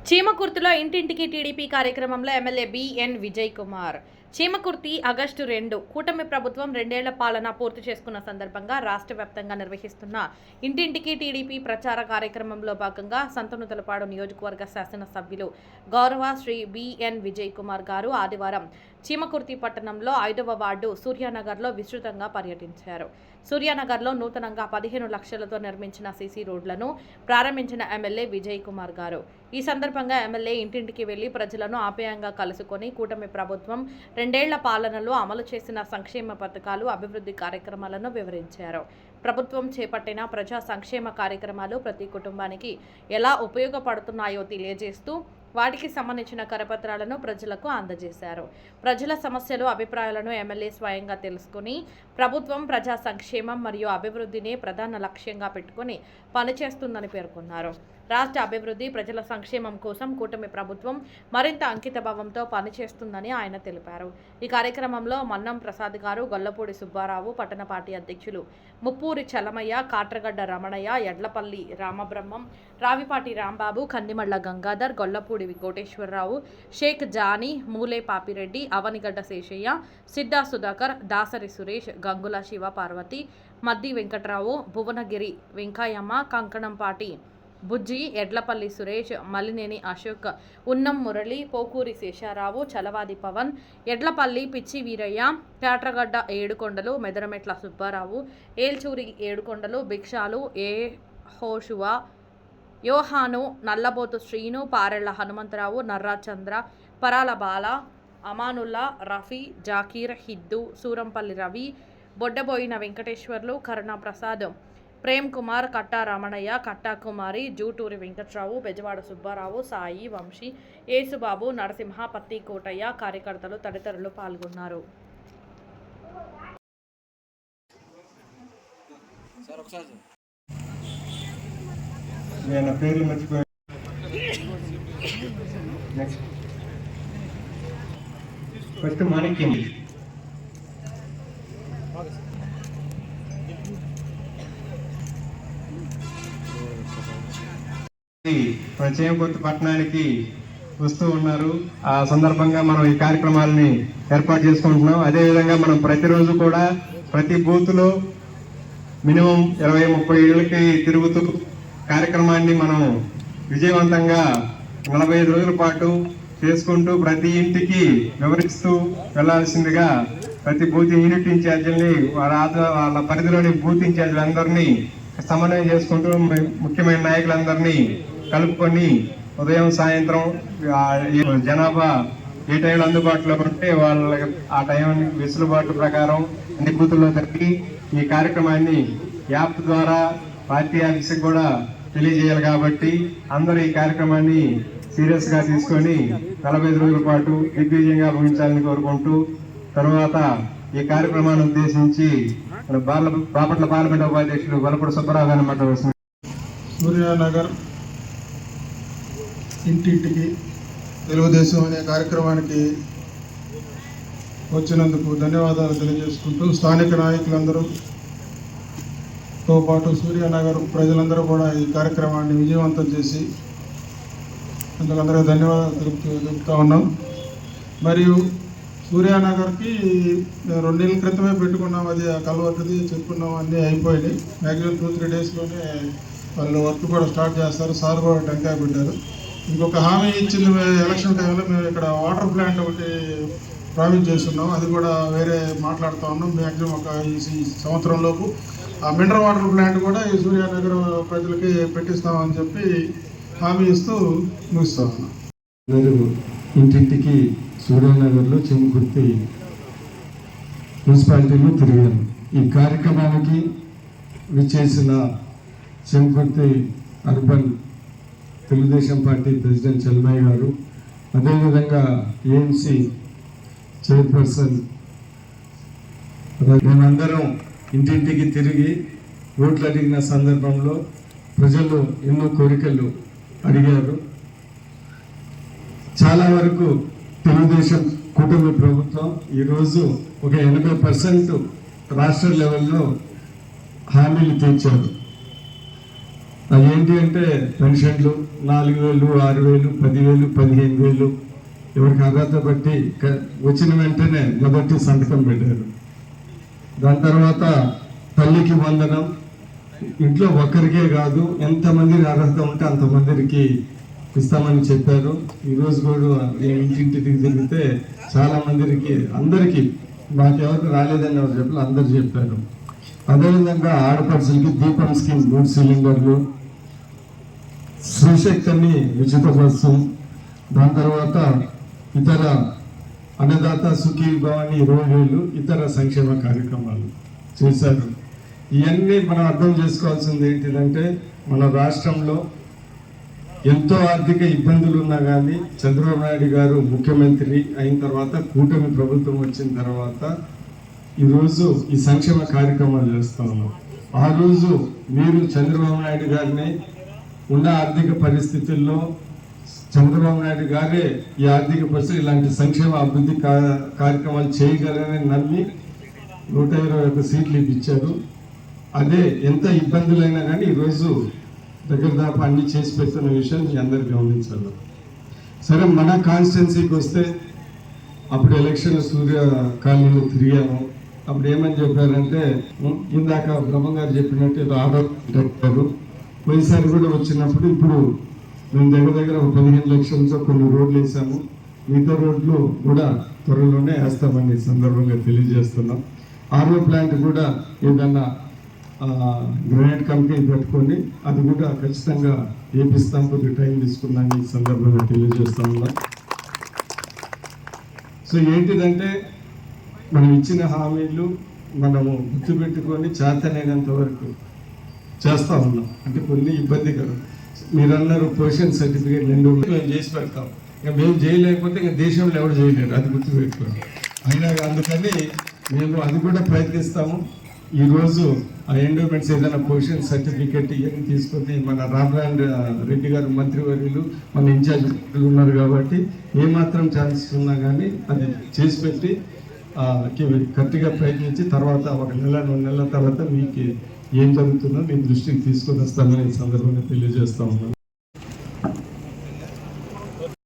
చీమకుర్తిలో ఇంటింటికి టీడీపీ కార్యక్రమంలో MLA BN Vijay Kumar. Chimakurthi August 2 కూటమి ప్రభుత్వం 2 ఏళ్ల పాలన పూర్తి చేసుకున్న సందర్భంగా రాష్ట్ర వ్యాప్తంగా నిర్వహిస్తున్న ఇంటింటికి టీడీపీ ప్రచార కార్యక్రమంలో భాగంగా సంతనూతలపాడు నియోజకవర్గ శాసనసభ్యులు గౌరవ శ్రీ బిఎన్ విజయ్ కుమార్ గారు ఆదివారం చీమకుర్తి పట్టణంలో 5వ వార్డు సూర్యానగర్లో విస్తృతంగా పర్యటించారు. సూర్యానగర్లో నూతనంగా 15 లక్షలతో నిర్మించిన సీసీ రోడ్లను ప్రారంభించిన ఎమ్మెల్యే విజయ్ కుమార్ గారు. ఈ సందర్భంగా ఎమ్మెల్యే ఇంటింటికి వెళ్లి ప్రజలను ఆప్యాయంగా కలుసుకొని కూటమి ప్రభుత్వం 2 ఏళ్ల పాలనలో అమలు చేసిన సంక్షేమ పథకాలు, అభివృద్ధి కార్యక్రమాలను వివరించారు. ప్రభుత్వం చేపట్టిన ప్రజా సంక్షేమ కార్యక్రమాలు ప్రతి కుటుంబానికి ఎలా ఉపయోగపడుతున్నాయో తెలియజేస్తూ వాటికి సంబంధించిన కరపత్రాలను ప్రజలకు అందజేశారు. ప్రజల సమస్యలు, అభిప్రాయాలను ఎమ్మెల్యే స్వయంగా తెలుసుకుని ప్రభుత్వం ప్రజా సంక్షేమం మరియు అభివృద్ధిని ప్రధాన లక్ష్యంగా పెట్టుకుని పనిచేస్తుందని పేర్కొన్నారు. రాష్ట్ర అభివృద్ధి, ప్రజల సంక్షేమం కోసం కూటమి ప్రభుత్వం మరింత అంకితభావంతో పనిచేస్తుందని ఆయన తెలిపారు. ఈ కార్యక్రమంలో మన్నం ప్రసాద్ గారు, గొల్లపూడి సుబ్బారావు, పట్టణ పార్టీ అధ్యక్షులు ముప్పూరి చలమయ్య, కాట్రగడ్డ రమణయ్య, ఎడ్లపల్లి రామబ్రహ్మం, రావిపాటి రాంబాబు, కందిమళ్ల గంగాధర్, గొల్లపూడి కోటేశ్వరరావు, షేక్ జానీ, మూలే పాపిరెడ్డి, అవనిగడ్డ శేషయ్య, సిద్ధా సుధాకర్, దాసరి సురేష్, గంగుల శివ పార్వతి, మద్ది వెంకట్రావు, భువనగిరి వెంకయ్యమ్మ, కంకణంపాటి బుజ్జి, ఎడ్లపల్లి సురేష్, మలినేని అశోక్, ఉన్నం మురళి, పోకూరి శేషారావు, చలవాది పవన్, ఎడ్లపల్లి పిచ్చి వీరయ్య, కాట్రగడ్డ ఏడుకొండలు, మెదరమెట్ల సుబ్బారావు, ఏల్చూరి ఏడుకొండలు, భిక్షాలు, ఏ హోషువా, యోహాను, నల్లబోతు శ్రీను, పారెళ్ల హనుమంతరావు, నర్రా చంద్ర, పరాల బాల, అమానుల్లా, రఫీ, జాకీర్, హిద్దు, సూరంపల్లి రవి, బొడ్డబోయిన వెంకటేశ్వర్లు, కరుణా ప్రసాద్, ప్రేమ్ కుమార్, కట్టా రమణయ్య, కట్టా కుమారి, జూటూరి వెంకట్రావు, బెజవాడ సుబ్బారావు, సాయి, వంశీ, యేసుబాబు, నరసింహ, పత్తి కోటయ్య, కార్యకర్తలు తదితరులు పాల్గొన్నారు. నేను పేర్లు మర్చిపోయాను. ఫస్ట్ మాణిక్యం. చీమకుర్తి పట్టణానికి వస్తూ ఉన్నారు. ఆ సందర్భంగా మనం ఈ కార్యక్రమాలని ఏర్పాటు చేసుకుంటున్నాం. అదేవిధంగా మనం ప్రతిరోజు కూడా ప్రతి బూత్లో మినిమం 20-30 ఏళ్ళకి తిరుగుతూ కార్యక్రమాన్ని మనం విజయవంతంగా 45 రోజుల పాటు చేసుకుంటూ ప్రతి ఇంటికి వివరిస్తూ వెళ్లాల్సిందిగా ప్రతి బూత్ యూనిట్ ఇన్ఛార్జీలని వాళ్ళ పరిధిలోని బూత్ ఇన్ఛార్జీలందరినీ సమన్వయం చేసుకుంటూ ముఖ్యమైన నాయకులందరినీ కలుపుకొని ఉదయం, సాయంత్రం జనాభా ఏ టైంలో అందుబాటులో ఉంటే వాళ్ళ ఆ టైం వెసులుబాటు ప్రకారం అన్ని బూతుల్లో తిరిగి ఈ కార్యక్రమాన్ని యాప్ ద్వారా పార్టీ ఆఫీస్కి కూడా తెలియజేయాలి. కాబట్టి అందరూ ఈ కార్యక్రమాన్ని సీరియస్ గా తీసుకొని 45 రోజుల పాటు దిగ్విజయంగా ముగించాలని కోరుకుంటూ తర్వాత ఈ కార్యక్రమాన్ని ఉద్దేశించి బాపట్ల పార్లమెంట్ ఉపాధ్యక్షులు గొల్లపూడి సుబ్బారావు గారిని మాట్లాడుతున్నారు. సూర్యానగర్ ఇంటింటికి తెలుగుదేశం అనే కార్యక్రమానికి వచ్చినందుకు ధన్యవాదాలు తెలియజేసుకుంటూ స్థానిక నాయకులందరూతో పాటు సూర్యానగర్ ప్రజలందరూ కూడా ఈ కార్యక్రమాన్ని విజయవంతం చేసి అందుకు అందరూ ధన్యవాదాలు తెలుపుతూ ఉన్నాం. మరియు సూర్యానగర్కి 2 నెలల క్రితమే పెట్టుకున్నాం, అది కలవట్టుది చెప్పుకున్నాం, అన్నీ అయిపోయినాయి. మ్యాక్సిమం 2-3 డేస్లోనే వాళ్ళు వర్క్ కూడా స్టార్ట్ చేస్తారు. సార్ కూడా టెంకాయ పెట్టారు. ఇంకొక హామీ ఇచ్చింది ఎలక్షన్ టైంలో మేము ఇక్కడ వాటర్ ప్లాంట్ ఒకటి ప్రామిస్ చేస్తున్నాం, అది కూడా వేరే మాట్లాడుతూ ఉన్నాం. మ్యాక్సిమం ఒక ఈ సంవత్సరంలోపు ఆ మినరల్ వాటర్ ప్లాంట్ కూడా ఈ సూర్యానగర్ ప్రజలకి పెట్టిస్తామని చెప్పి హామీ ఇస్తూ ముగిస్తూ ఉన్నాం. ఇంటింటికి సూర్యానగర్లో చీమకుర్తి మున్సిపాలిటీలో తిరిగాను. ఈ కార్యక్రమానికి విచ్చేసిన Chimakurthi urban Telugu Desam party president Chalamayya గారు, అదేవిధంగా ఏఎంసీ చైర్పర్సన్, మేమందరం ఇంటింటికి తిరిగి ఓట్లు అడిగిన సందర్భంలో ప్రజలు ఎన్నో కోరికలు అడిగారు. చాలా వరకు తెలుగుదేశం కూటమి ప్రభుత్వం ఈరోజు ఒక 80% రాష్ట్ర లెవెల్లో హామీలు తీర్చారు. అదేంటి అంటే పెన్షన్లు 4,000, 6,000, 10,000, 15,000 ఎవరికి అర్హత బట్టి వచ్చిన వెంటనే మొదటి సంతకం పెట్టారు. దాని తర్వాత తల్లికి వందనం, ఇంట్లో ఒక్కరికే కాదు ఎంతమందికి అర్హత ఉంటే అంతమందికి ఇస్తామని చెప్పారు. ఈరోజు కూడా ఇంటింటికి తిరిగితే చాలా మందికి అందరికీ మాకెవరికి రాలేదని ఎవరు చెప్పారు, అందరు చెప్పారు. అదేవిధంగా ఆడపడుచులకి దీపం స్కీమ్ 3 సిలిండర్లు, శ్రీశక్తిని ఉచిత బస్సు, దాని తర్వాత ఇతర అన్నదాత సుఖీ భవాని 20,000 ఇతర సంక్షేమ కార్యక్రమాలు చేశారు. ఇవన్నీ మనం అర్థం చేసుకోవాల్సింది ఏంటిదంటే మన రాష్ట్రంలో ఎంతో ఆర్థిక ఇబ్బందులు ఉన్నా కానీ చంద్రబాబు నాయుడు గారు ముఖ్యమంత్రి అయిన తర్వాత కూటమి ప్రభుత్వం వచ్చిన తర్వాత ఈరోజు ఈ సంక్షేమ కార్యక్రమాలు చేస్తా ఉన్నాం. ఆ రోజు మీరు చంద్రబాబు నాయుడు గారిని ఉన్న ఆర్థిక పరిస్థితుల్లో చంద్రబాబు నాయుడు గారే ఈ ఆర్థిక పరిస్థితి ఇలాంటి సంక్షేమ అభివృద్ధి కార్యక్రమాలు చేయగలరని నమ్మి 121 సీట్లు ఇప్పించారు. అదే ఎంత ఇబ్బందులైనా కానీ ఈరోజు దగ్గర దాకా అన్ని చేసి పెడుతున్న విషయం మీ అందరు గమనించాలి. సరే, మన కాన్స్టిట్యున్సీకి వస్తే అప్పుడు ఎలక్షన్ సూర్య కాలనీలో తిరిగాము. అప్పుడు ఏమని చెప్పారంటే ఇందాక బ్రహ్మ గారు చెప్పినట్టు ఏదో ఆర్డర్ పెట్టారు. పోయినసారి కూడా వచ్చినప్పుడు ఇప్పుడు మేము దగ్గర ఒక 15 లక్షలతో కొన్ని రోడ్లు వేసాము. మిగతా రోడ్లు కూడా త్వరలోనే వేస్తామని సందర్భంగా తెలియజేస్తున్నాం. ఆర్ఓ ప్లాంట్ కూడా ఏదన్నా గ్రానైట్ కంపెనీ పెట్టుకొని అది కూడా ఖచ్చితంగా వేపిస్తాం, కొద్దిగా టైం తీసుకుందాన్ని ఈ సందర్భంగా తెలియజేస్తా ఉన్నాం. సో ఏంటిదంటే మనం ఇచ్చిన హామీలు మనము గుర్తుపెట్టుకొని చేతనైనంత వరకు చేస్తూ ఉన్నాం. అంటే కొన్ని ఇబ్బందికరం, మీరు అన్నారు పొజిషన్ సర్టిఫికేట్ 2 మేము చేసి పెడతాం. ఇక మేము చేయలేకపోతే ఇంకా దేశంలో ఎవరు చేయలేరు, అది గుర్తుపెట్టుకోండి. అయినా అందుకని మేము అది కూడా ప్రయత్నిస్తాము. ఈరోజు ఆ ఎండోమెంట్స్ ఏదైనా పొజిషన్ సర్టిఫికేట్ ఇవన్నీ తీసుకొని మన రామనారాయణ రెడ్డి గారు మంత్రివర్యులు మన ఇన్ఛార్జ్ ఉన్నారు కాబట్టి ఏమాత్రం ఛాన్సెస్ ఉన్నా కానీ అది చేసి పెట్టి గట్టిగా ప్రయత్నించి తర్వాత 1 నెల 2 నెలల తర్వాత మీకు ఏం జరుగుతుందో మీ దృష్టికి తీసుకొని వస్తామని ఈ సందర్భంగా తెలియజేస్తా ఉన్నాను.